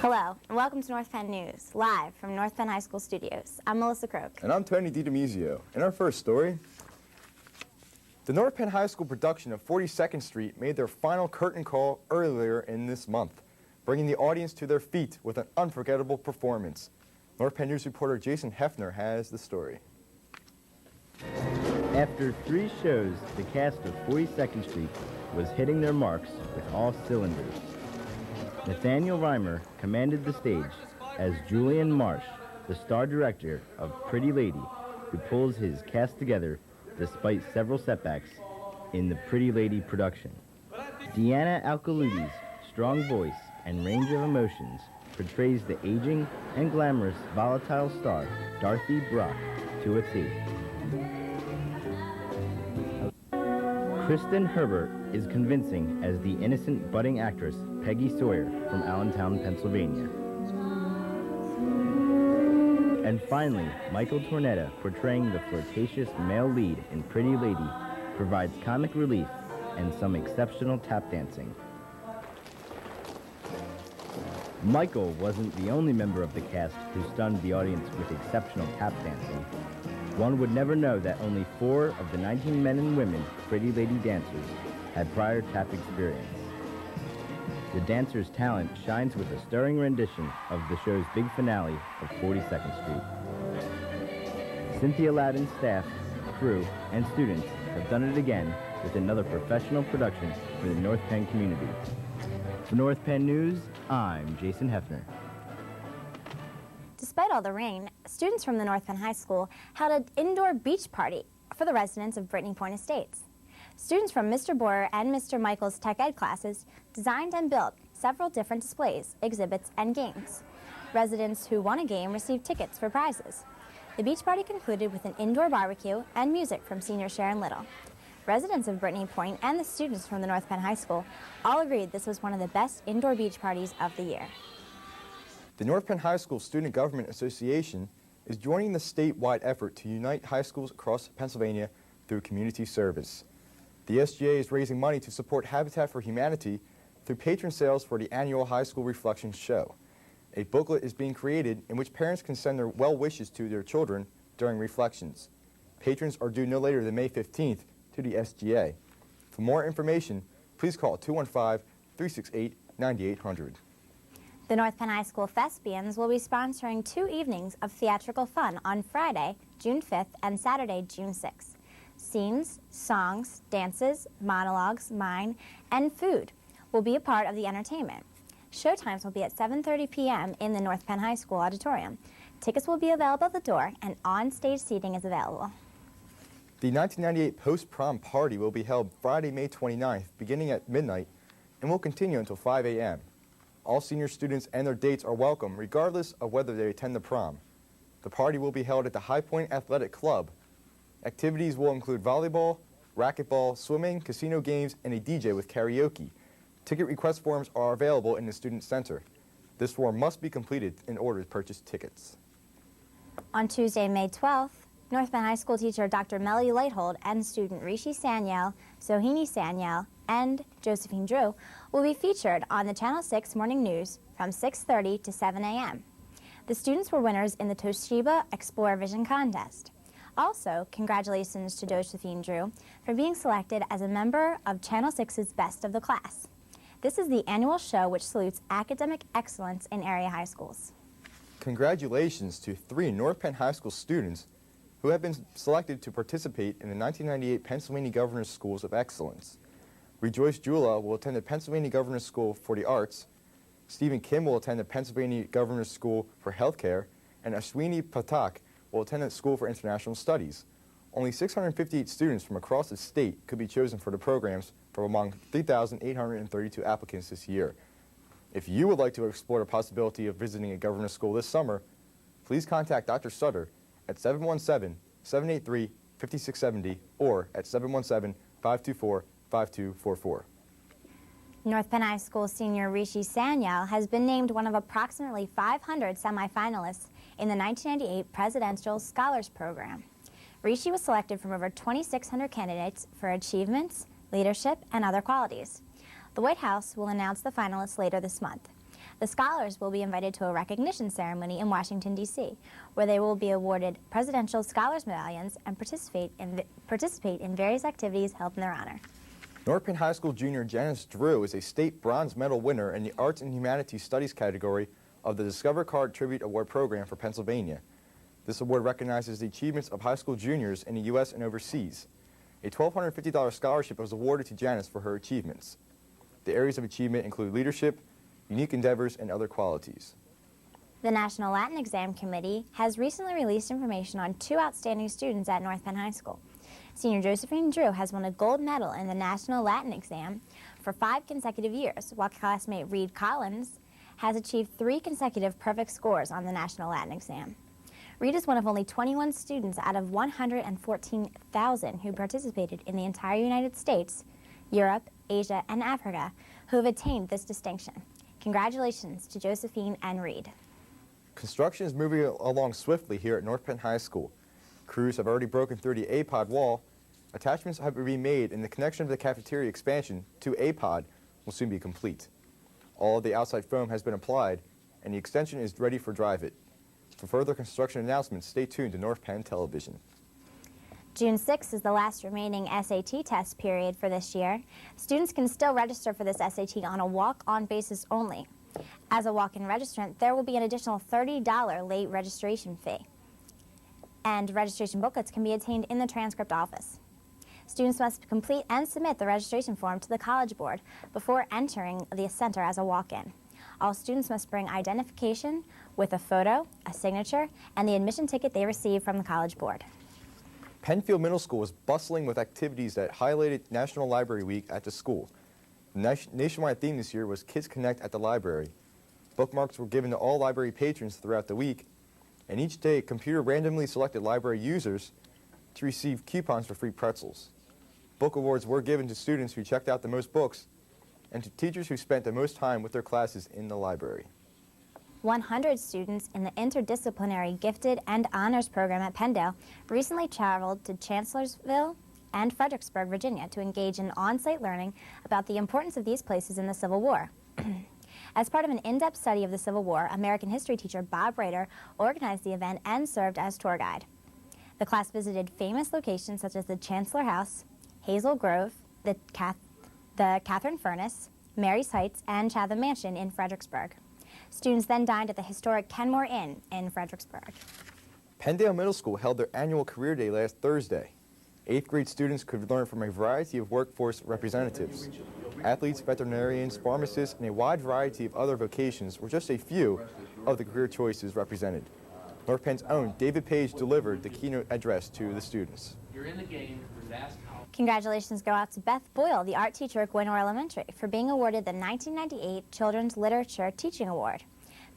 Hello, and welcome to North Penn News, live from North Penn High School Studios. I'm Melissa Croak. And I'm Tony DiDomizio. In our first story, the North Penn High School production of 42nd Street made their final curtain call earlier in this month, bringing the audience to their feet with an unforgettable performance. North Penn News reporter Jason Hefner has the story. After 3 shows, the cast of 42nd Street was hitting their marks with all cylinders. Nathaniel Reimer commanded the stage as Julian Marsh, the star director of Pretty Lady, who pulls his cast together despite several setbacks in the Pretty Lady production. Deanna Alcaludi's strong voice and range of emotions portrays the aging and glamorous volatile star Dorothy Brock to a T. Kristen Herbert is convincing as the innocent budding actress Peggy Sawyer from Allentown, Pennsylvania. And finally, Michael Tornetta, portraying the flirtatious male lead in Pretty Lady, provides comic relief and some exceptional tap dancing. Michael wasn't the only member of the cast who stunned the audience with exceptional tap dancing. One would never know that only 4 of the 19 men and women Pretty Lady dancers had prior tap experience. The dancers' talent shines with a stirring rendition of the show's big finale of 42nd Street. Cynthia Loudon's staff, crew, and students have done it again with another professional production for the North Penn community. For North Penn News, I'm Jason Hefner. Despite all the rain, students from the North Penn High School held an indoor beach party for the residents of Brittany Point Estates. Students from Mr. Boyer and Mr. Michael's Tech Ed classes designed and built several different displays, exhibits, and games. Residents who won a game received tickets for prizes. The beach party concluded with an indoor barbecue and music from senior Sharon Little. Residents of Brittany Point and the students from the North Penn High School all agreed this was one of the best indoor beach parties of the year. The North Penn High School Student Government Association is joining the statewide effort to unite high schools across Pennsylvania through community service. The SGA is raising money to support Habitat for Humanity through patron sales for the annual High School Reflection Show. A booklet is being created in which parents can send their well wishes to their children during reflections. Patrons are due no later than May 15th to the SGA. For more information, please call 215-368-9800. The North Penn High School Thespians will be sponsoring 2 evenings of theatrical fun on Friday, June 5th and Saturday, June 6th. Scenes, songs, dances, monologues, mime, and food will be a part of the entertainment. Showtimes will be at 7:30 p.m. in the North Penn High School auditorium. Tickets will be available at the door, and on-stage seating is available. The 1998 post-prom party will be held Friday, May 29th, beginning at midnight, and will continue until 5 a.m. All senior students and their dates are welcome, regardless of whether they attend the prom. The party will be held at the High Point Athletic Club. Activities will include volleyball, racquetball, swimming, casino games, and a DJ with karaoke. Ticket request forms are available in the Student Center. This form must be completed in order to purchase tickets. On Tuesday, May 12th, North Penn High School teacher Dr. Melly Lighthold and student Rishi Sanyal, Sohini Sanyal, and Josephine Drew will be featured on the Channel 6 Morning News from 6:30 to 7 a.m. The students were winners in the Toshiba Explore Vision contest. Also, congratulations to Josephine Drew for being selected as a member of Channel 6's Best of the Class. This is the annual show which salutes academic excellence in area high schools. Congratulations to 3 North Penn High School students who have been selected to participate in the 1998 Pennsylvania Governor's Schools of Excellence. Rejoice Jula will attend the Pennsylvania Governor's School for the Arts, Stephen Kim will attend the Pennsylvania Governor's School for Healthcare, and Ashwini Pathak will attend the School for International Studies. Only 658 students from across the state could be chosen for the programs from among 3,832 applicants this year. If you would like to explore the possibility of visiting a governor's school this summer, please contact Dr. Sutter at 717-783-5670 or at 717-524-5244. North Penn High School senior Rishi Sanyal has been named one of approximately 500 semifinalists in the 1998 Presidential Scholars Program. Rishi was selected from over 2,600 candidates for achievements, leadership, and other qualities. The White House will announce the finalists later this month. The scholars will be invited to a recognition ceremony in Washington, D.C., where they will be awarded Presidential Scholars Medallions and participate in various activities held in their honor. North Penn High School junior Janice Drew is a state bronze medal winner in the Arts and Humanities Studies category of the Discover Card Tribute Award program for Pennsylvania. This award recognizes the achievements of high school juniors in the U.S. and overseas. A $1,250 scholarship was awarded to Janice for her achievements. The areas of achievement include leadership, unique endeavors, and other qualities. The National Latin Exam Committee has recently released information on 2 outstanding students at North Penn High School. Senior Josephine Drew has won a gold medal in the National Latin Exam for 5 consecutive years, while classmate Reed Collins has achieved 3 consecutive perfect scores on the National Latin Exam. Reed is one of only 21 students out of 114,000 who participated in the entire United States, Europe, Asia, and Africa who have attained this distinction. Congratulations to Josephine and Reed. Construction is moving along swiftly here at North Penn High School. Crews have already broken through the A-pod wall. Attachments have been made, and the connection of the cafeteria expansion to A-pod will soon be complete. All of the outside foam has been applied, and the extension is ready for drive-it. For further construction announcements, stay tuned to North Penn Television. June 6th is the last remaining SAT test period for this year. Students can still register for this SAT on a walk-on basis only. As a walk-in registrant, there will be an additional $30 late registration fee. And registration booklets can be obtained in the transcript office. Students must complete and submit the registration form to the College Board before entering the center as a walk-in. All students must bring identification with a photo, a signature, and the admission ticket they receive from the College Board. Penfield Middle School is bustling with activities that highlighted National Library Week at the school. The nationwide theme this year was Kids Connect at the Library. Bookmarks were given to all library patrons throughout the week, and each day a computer randomly selected library users to receive coupons for free pretzels. Book awards were given to students who checked out the most books and to teachers who spent the most time with their classes in the library. 100 students in the Interdisciplinary Gifted and Honors Program at Penn recently traveled to Chancellorsville and Fredericksburg, Virginia, to engage in on-site learning about the importance of these places in the Civil War. As part of an in-depth study of the Civil War, American history teacher Bob Rader organized the event and served as tour guide. The class visited famous locations such as the Chancellor House, Hazel Grove, the Catherine Furnace, Mary's Heights, and Chatham Mansion in Fredericksburg. Students then dined at the historic Kenmore Inn in Fredericksburg. Penndale Middle School held their annual Career Day last Thursday. 8th grade students could learn from a variety of workforce representatives. Athletes, veterinarians, pharmacists, and a wide variety of other vocations were just a few of the career choices represented. North Penn's own David Page delivered the keynote address to the students. You're in the game. Congratulations go out to Beth Boyle, the art teacher at Gwinnett Elementary, for being awarded the 1998 Children's Literature Teaching Award.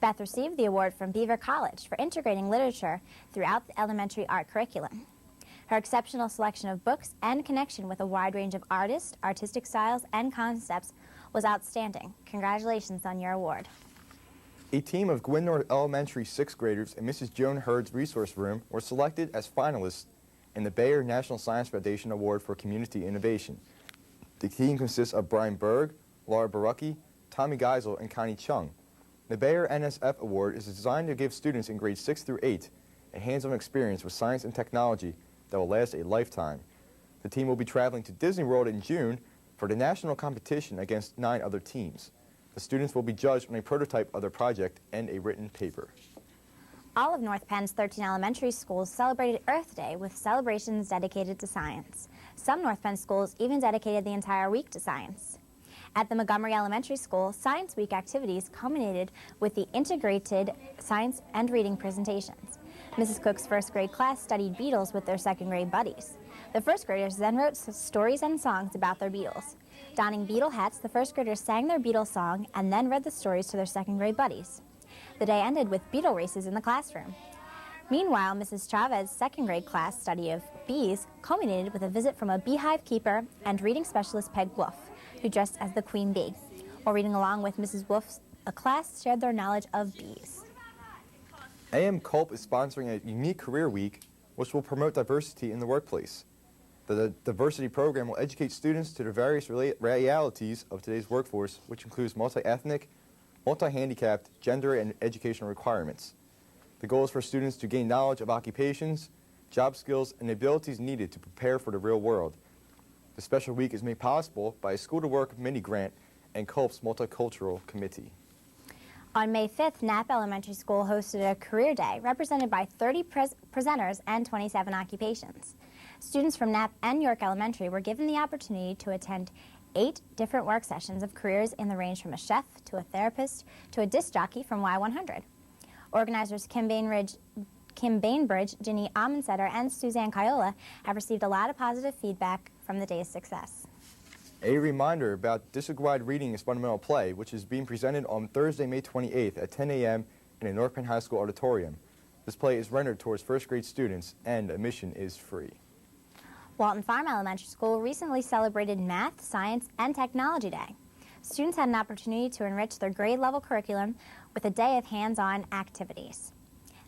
Beth received the award from Beaver College for integrating literature throughout the elementary art curriculum. Her exceptional selection of books and connection with a wide range of artists, artistic styles, and concepts was outstanding. Congratulations on your award. A team of Gwinnett Elementary 6th graders in Mrs. Joan Hurd's Resource Room were selected as finalists in the Bayer National Science Foundation Award for Community Innovation. The team consists of Brian Berg, Laura Barucki, Tommy Geisel, and Connie Chung. The Bayer NSF Award is designed to give students in grades 6 through 8 a hands-on experience with science and technology that will last a lifetime. The team will be traveling to Disney World in June for the national competition against 9 other teams. The students will be judged on a prototype of their project and a written paper. All of North Penn's 13 elementary schools celebrated Earth Day with celebrations dedicated to science. Some North Penn schools even dedicated the entire week to science. At the Montgomery Elementary School, Science Week activities culminated with the integrated science and reading presentations. Mrs. Cook's first grade class studied beetles with their second grade buddies. The first graders then wrote stories and songs about their beetles. Donning beetle hats, the first graders sang their beetle song and then read the stories to their second grade buddies. The day ended with beetle races in the classroom. Meanwhile, Mrs. Chavez's second grade class study of bees culminated with a visit from a beehive keeper and reading specialist Peg Wolf, who dressed as the queen bee. While reading along with Mrs. Wolf, a class shared their knowledge of bees. AM Culp is sponsoring a unique career week which will promote diversity in the workplace. The diversity program will educate students to the various realities of today's workforce, which includes multi-ethnic, multi-handicapped, gender, and educational requirements. The goal is for students to gain knowledge of occupations, job skills, and abilities needed to prepare for the real world. The special week is made possible by a School to Work mini-grant and CULP's Multicultural Committee. On May 5th, Knapp Elementary School hosted a career day represented by 30 presenters and 27 occupations. Students from Knapp and York Elementary were given the opportunity to attend 8 different work sessions of careers in the range from a chef to a therapist to a disc jockey from Y100. Organizers Kim Bainbridge, Ginny Amundsetter, and Suzanne Kaiola have received a lot of positive feedback from the day's success. A reminder about district-wide reading is fundamental play, which is being presented on Thursday, May 28th at 10 a.m. in the North Penn High School auditorium. This play is rendered towards first-grade students, and admission is free. Walton Farm Elementary School recently celebrated Math, Science, and Technology Day. Students had an opportunity to enrich their grade-level curriculum with a day of hands-on activities.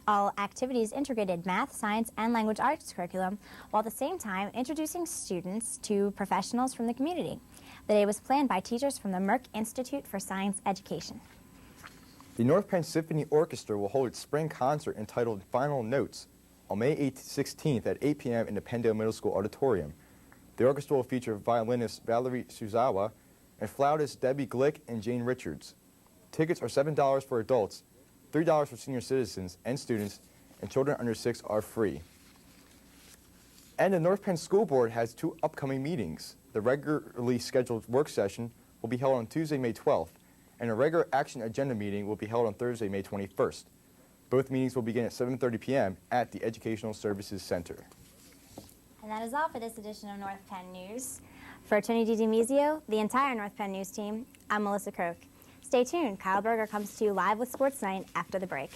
All activities integrated math, science, and language arts curriculum, while at the same time introducing students to professionals from the community. The day was planned by teachers from the Merck Institute for Science Education. The North Penn Symphony Orchestra will hold its spring concert entitled Final Notes on May 16th at 8 p.m. in the Penndale Middle School auditorium. The orchestra will feature violinist Valerie Suzawa and flautist Debbie Glick and Jane Richards. Tickets are $7 for adults, $3 for senior citizens and students, and children under 6 are free. And the North Penn School Board has 2 upcoming meetings. The regularly scheduled work session will be held on Tuesday, May 12th, and a regular action agenda meeting will be held on Thursday, May 21st. Both meetings will begin at 7:30 p.m. at the Educational Services Center. And that is all for this edition of North Penn News. For Tony DiDimizio, the entire North Penn News team, I'm Melissa Croak. Stay tuned. Kyle Berger comes to you live with Sports Night after the break.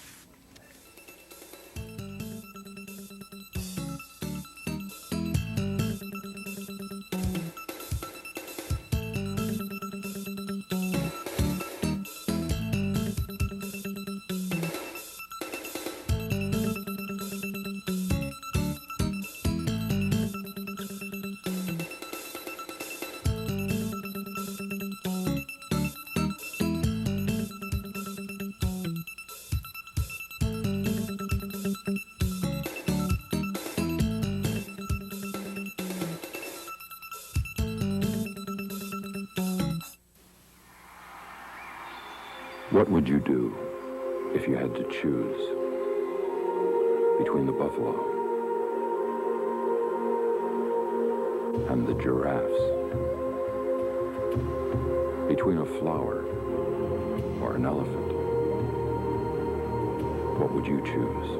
What would you do if you had to choose between the buffalo and the giraffes? Between a flower or an elephant? What would you choose?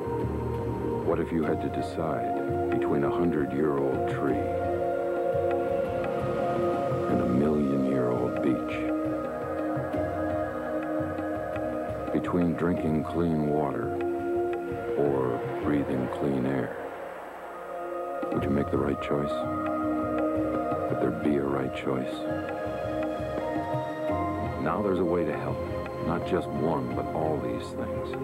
What if you had to decide between a 100-year-old tree and a 1,000,000-year-old beach? Between drinking clean water or breathing clean air? Would you make the right choice? Would there be a right choice? Now there's a way to help. Not just one, but all these things.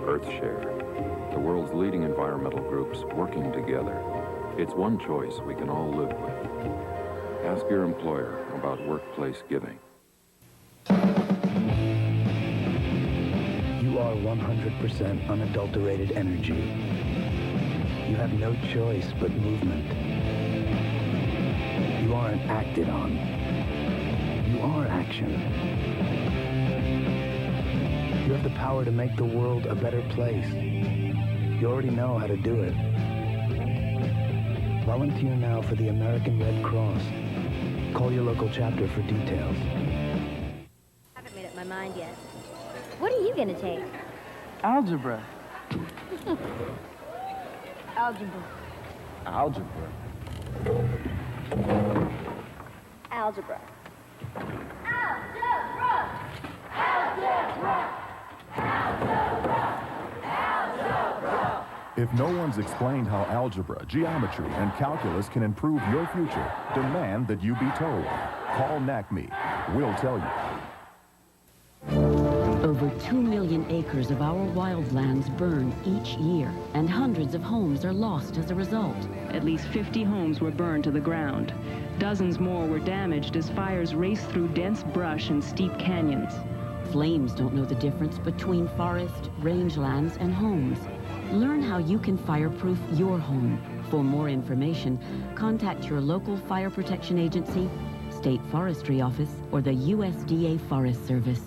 EarthShare, the world's leading environmental groups working together. It's one choice we can all live with. Ask your employer about workplace giving. You are 100% unadulterated energy. You have no choice but movement. You aren't acted on. You are action. You have the power to make the world a better place. You already know how to do it. Volunteer now for the American Red Cross. Call your local chapter for details. I haven't made up my mind yet. What are you going to take? Algebra. Algebra. Algebra. Algebra. If no one's explained how algebra, geometry, and calculus can improve your future, demand that you be told. Call NACME. We'll tell you. Over 2 million acres of our wildlands burn each year, and hundreds of homes are lost as a result. At least 50 homes were burned to the ground. Dozens more were damaged as fires raced through dense brush and steep canyons. Flames don't know the difference between forest, rangelands, and homes. Learn how you can fireproof your home. For more information, contact your local fire protection agency, State Forestry Office, or the USDA Forest Service.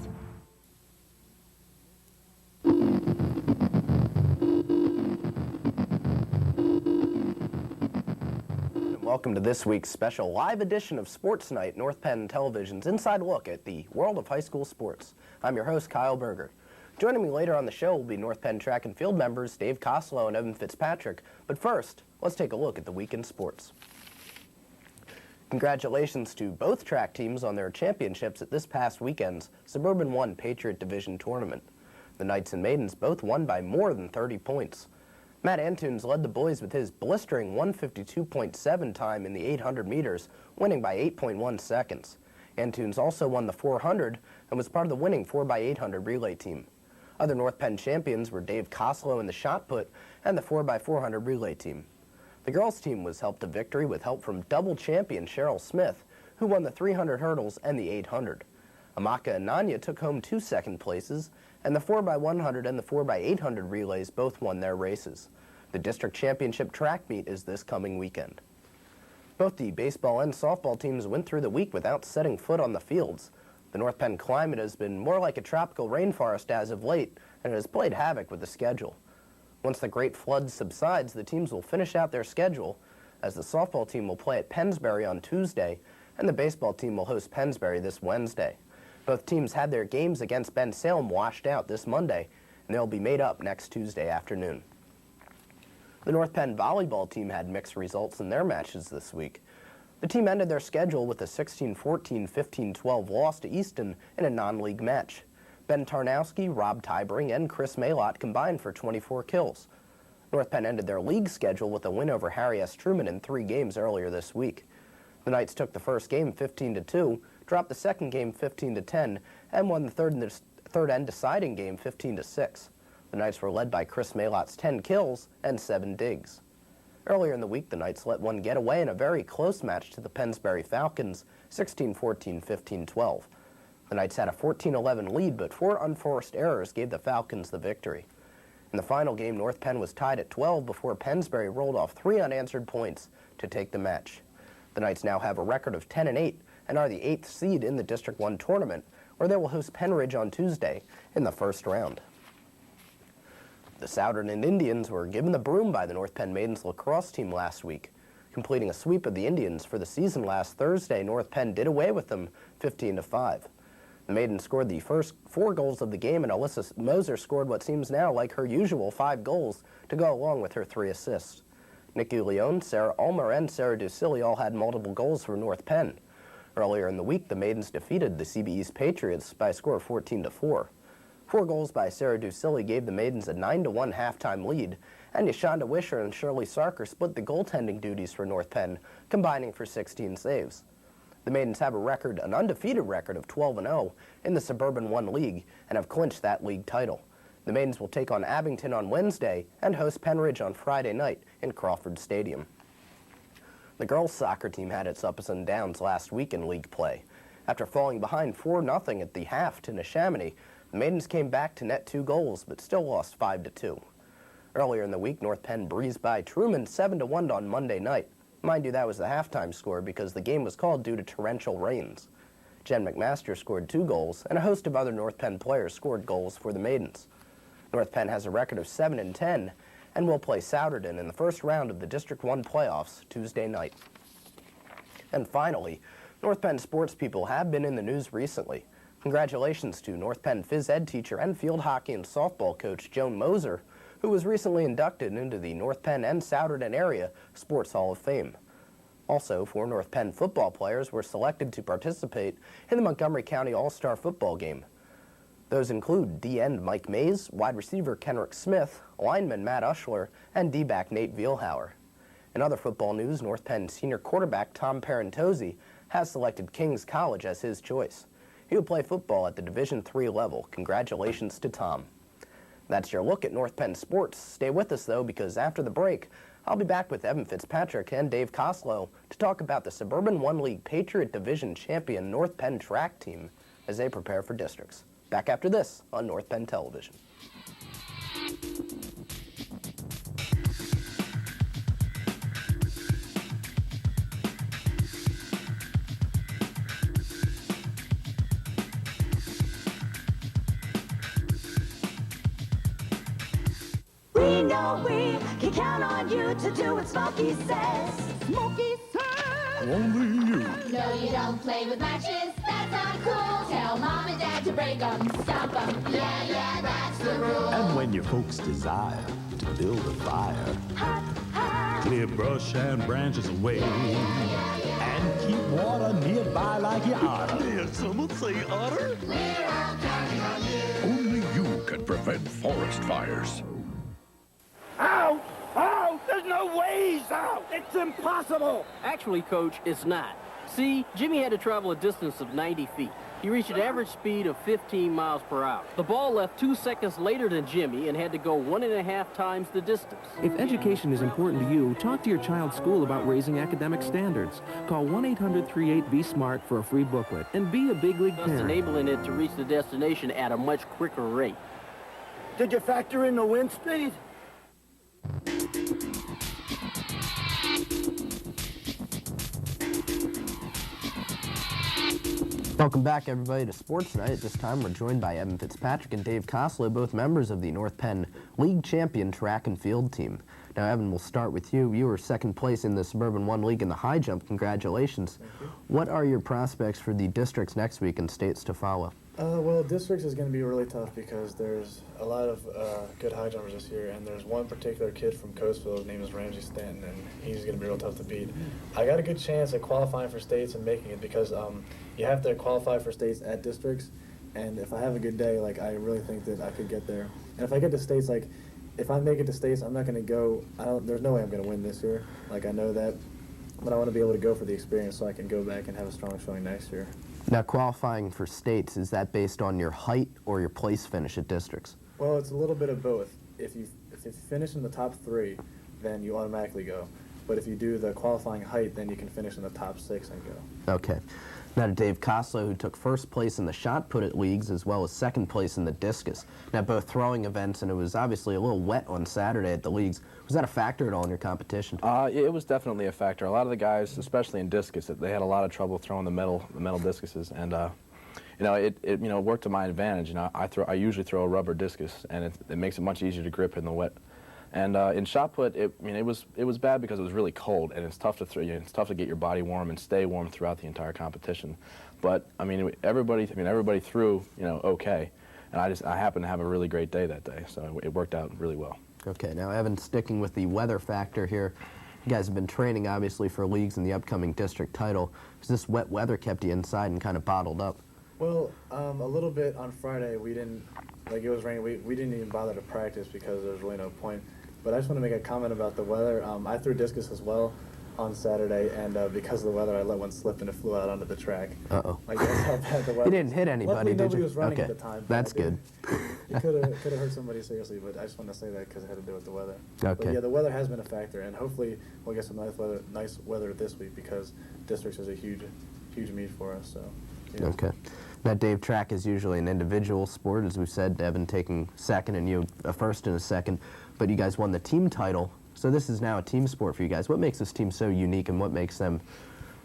Welcome to this week's special live edition of Sports Night, North Penn Television's inside look at the world of high school sports. I'm your host, Kyle Berger. Joining me later on the show will be North Penn track and field members Dave Koslow and Evan Fitzpatrick. But first, let's take a look at the week in sports. Congratulations to both track teams on their championships at this past weekend's Suburban 1 Patriot Division tournament. The Knights and Maidens both won by more than 30 points. Matt Antunes led the boys with his blistering 152.7 time in the 800 meters, winning by 8.1 seconds. Antunes also won the 400 and was part of the winning 4x800 relay team. Other North Penn champions were Dave Koslow in the shot put and the 4x400 relay team. The girls' team was helped to victory with help from double champion Cheryl Smith, who won the 300 hurdles and the 800. Amaka and Nanya took home 2 second places, and the 4x100 and the 4x800 relays both won their races. The district championship track meet is this coming weekend. Both the baseball and softball teams went through the week without setting foot on the fields. The North Penn climate has been more like a tropical rainforest as of late, and it has played havoc with the schedule. Once the great flood subsides, the teams will finish out their schedule, as the softball team will play at Pennsbury on Tuesday, and the baseball team will host Pennsbury this Wednesday. Both teams had their games against Ben Salem washed out this Monday, and they'll be made up next Tuesday afternoon. The North Penn volleyball team had mixed results in their matches this week. The team ended their schedule with a 16-14, 15-12 loss to Easton in a non-league match. Ben Tarnowski, Rob Tybring, and Chris Maylott combined for 24 kills. North Penn ended their league schedule with a win over Harry S. Truman in 3 games earlier this week. The Knights took the first game 15-2, dropped the second game 15-10, and won the third and deciding game 15-6. The Knights were led by Chris Maylott's 10 kills and 7 digs. Earlier in the week, the Knights let one get away in a very close match to the Pennsbury Falcons, 16-14, 15-12. The Knights had a 14-11 lead, but 4 unforced errors gave the Falcons the victory. In the final game, North Penn was tied at 12 before Pennsbury rolled off 3 unanswered points to take the match. The Knights now have a record of 10-8 and are the 8th seed in the District 1 tournament, where they will host Penridge on Tuesday in the first round. The Souderton Indians were given the broom by the North Penn Maidens lacrosse team last week. Completing a sweep of the Indians for the season last Thursday, North Penn did away with them 15-5. The Maidens scored the first 4 goals of the game, and Alyssa Moser scored what seems now like her usual 5 goals to go along with her 3 assists. Nikki Leone, Sarah Ulmer, and Sarah Ducilli all had multiple goals for North Penn. Earlier in the week, the Maidens defeated the CBE's Patriots by a score of 14-4. 4 goals by Sarah Ducilli gave the Maidens a 9-1 halftime lead, and Yashonda Wisher and Shirley Sarker split the goaltending duties for North Penn, combining for 16 saves. The Maidens have an undefeated record of 12-0 in the Suburban 1 League and have clinched that league title. The Maidens will take on Abington on Wednesday and host Penridge on Friday night in Crawford Stadium. The girls' soccer team had its ups and downs last week in league play. After falling behind 4-0 at the half to Neshaminy, the Maidens came back to net 2 goals, but still lost 5-2. Earlier in the week, North Penn breezed by Truman 7-1 on Monday night. Mind you, that was the halftime score because the game was called due to torrential rains. Jen McMaster scored 2 goals, and a host of other North Penn players scored goals for the Maidens. North Penn has a record of 7-10 and will play Souderton in the first round of the District 1 playoffs Tuesday night. And finally, North Penn sports people have been in the news recently. Congratulations to North Penn phys ed teacher and field hockey and softball coach Joan Moser, who was recently inducted into the North Penn and Souderton area Sports Hall of Fame. Also, 4 North Penn football players were selected to participate in the Montgomery County All-Star football game. Those include D-end Mike Mays, wide receiver Kenrick Smith, lineman Matt Ushler, and D-back Nate Vielhauer. In other football news, North Penn senior quarterback Tom Parentozzi has selected Kings College as his choice. He will play football at the Division III level. Congratulations to Tom. That's your look at North Penn sports. Stay with us, though, because after the break, I'll be back with Evan Fitzpatrick and Dave Koslow to talk about the Suburban 1 League Patriot Division champion North Penn track team as they prepare for districts. Back after this on North Penn Television. We know we can count on you to do what Smokey says. Smokey says. Only you. No, you don't play with matches. That's not cool. Tell mom and dad to break them, stop them. Yeah, that's the rule. And when your folks desire to build a fire, clear brush and branches away, and keep water nearby like you oughta. Did someone say otter? We're all counting on you. Only you can prevent forest fires. Out! Out! There's no ways out! It's impossible! Actually, Coach, it's not. See, Jimmy had to travel a distance of 90 feet. He reached an average speed of 15 miles per hour. The ball left 2 seconds later than Jimmy and had to go 1.5 times the distance. If education is important to you, talk to your child's school about raising academic standards. Call 1-800-38-BE-SMART for a free booklet and be a big league Thus parent. enabling it to reach the destination at a much quicker rate. Did you factor in the wind speed? Welcome back, everybody, to Sports Night. At this time, we're joined by Evan Fitzpatrick and Dave Koslow, both members of the North Penn League champion track and field team. Now, Evan, we'll start with you. You were second place in the Suburban 1 League in the high jump. Congratulations. What are your prospects for the districts next week and states to follow? Well, districts is going to be really tough because there's a lot of good high jumpers this year, and there's one particular kid from Coatesville. His name is Ramsey Stanton, and he's going to be real tough to beat. I got a good chance at qualifying for states and making it because you have to qualify for states at districts, and if I have a good day, like, I really think that I could get there. And if I get to states, like, if I make it to states, I'm not going to go. There's no way I'm going to win this year. Like, I know that, but I want to be able to go for the experience so I can go back and have a strong showing next year. Now, qualifying for states, is that based on your height or your place finish at districts? Well, it's a little bit of both. If you finish in the top 3, then you automatically go. But if you do the qualifying height, then you can finish in the top 6 and go. Okay. Now to Dave Koslow, who took first place in the shot put at leagues as well as second place in the discus. Now, both throwing events, and it was obviously a little wet on Saturday at the leagues. Was that a factor at all in your competition? It was definitely a factor. A lot of the guys, especially in discus, they had a lot of trouble throwing the metal discuses, and it worked to my advantage. I usually throw a rubber discus, and it makes it much easier to grip in the wet. And in shot put, it was bad because it was really cold, and it's tough to throw. It's tough to get your body warm and stay warm throughout the entire competition. But everybody threw okay, and I happened to have a really great day that day, so it worked out really well. Okay, now Evan, sticking with the weather factor here, you guys have been training obviously for leagues in the upcoming district title. Has this wet weather kept you inside and kind of bottled up? Well, a little bit on Friday. We didn't, like, it was raining. We didn't even bother to practice because there was really no point. But I just want to make a comment about the weather. I threw discus as well on Saturday, and because of the weather, I let one slip and it flew out onto the track. Uh-oh. Like, that's how bad the weather. You didn't hit anybody, did you? Nobody was running okay. at the time. That's good. It could have hurt somebody seriously, but I just want to say that because it had to do with the weather. Okay. But yeah, the weather has been a factor, and hopefully we'll get some nice weather this week because districts is a huge meet for us. So. Yeah. Okay. Now, Dave, track is usually an individual sport, as we've said. Evan taking second and you a first and a second, but you guys won the team title. So this is now a team sport for you guys. What makes this team so unique, and what makes them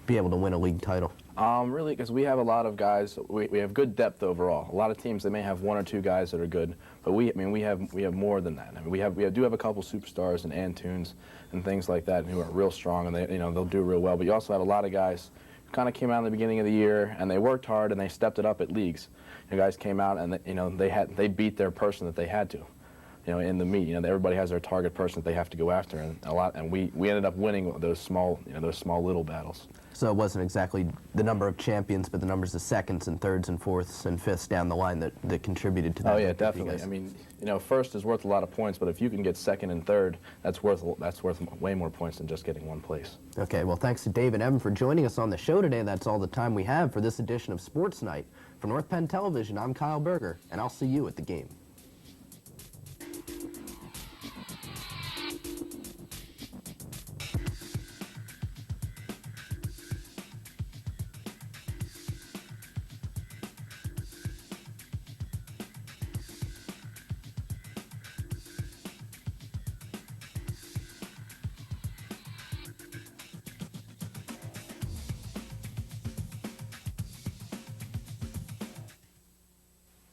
be able to win a league title? Really, because we have a lot of guys. We have good depth overall. A lot of teams, they may have 1 or 2 guys that are good, but we have more than that. I mean, we do have a couple superstars and Antunes and things like that who are real strong, and they'll do real well. But you also have a lot of guys who kind of came out in the beginning of the year and they worked hard and they stepped it up at leagues. The guys came out and they beat their person that they had to. In the meet, everybody has their target person that they have to go after, and we ended up winning those small little battles. So it wasn't exactly the number of champions, but the numbers of seconds and thirds and fourths and fifths down the line that contributed to that. Oh yeah, definitely. I mean, first is worth a lot of points, but if you can get second and third, that's worth way more points than just getting 1 place. Okay, well, thanks to Dave and Evan for joining us on the show today. That's all the time we have for this edition of Sports Night. For North Penn Television, I'm Kyle Berger, and I'll see you at the game.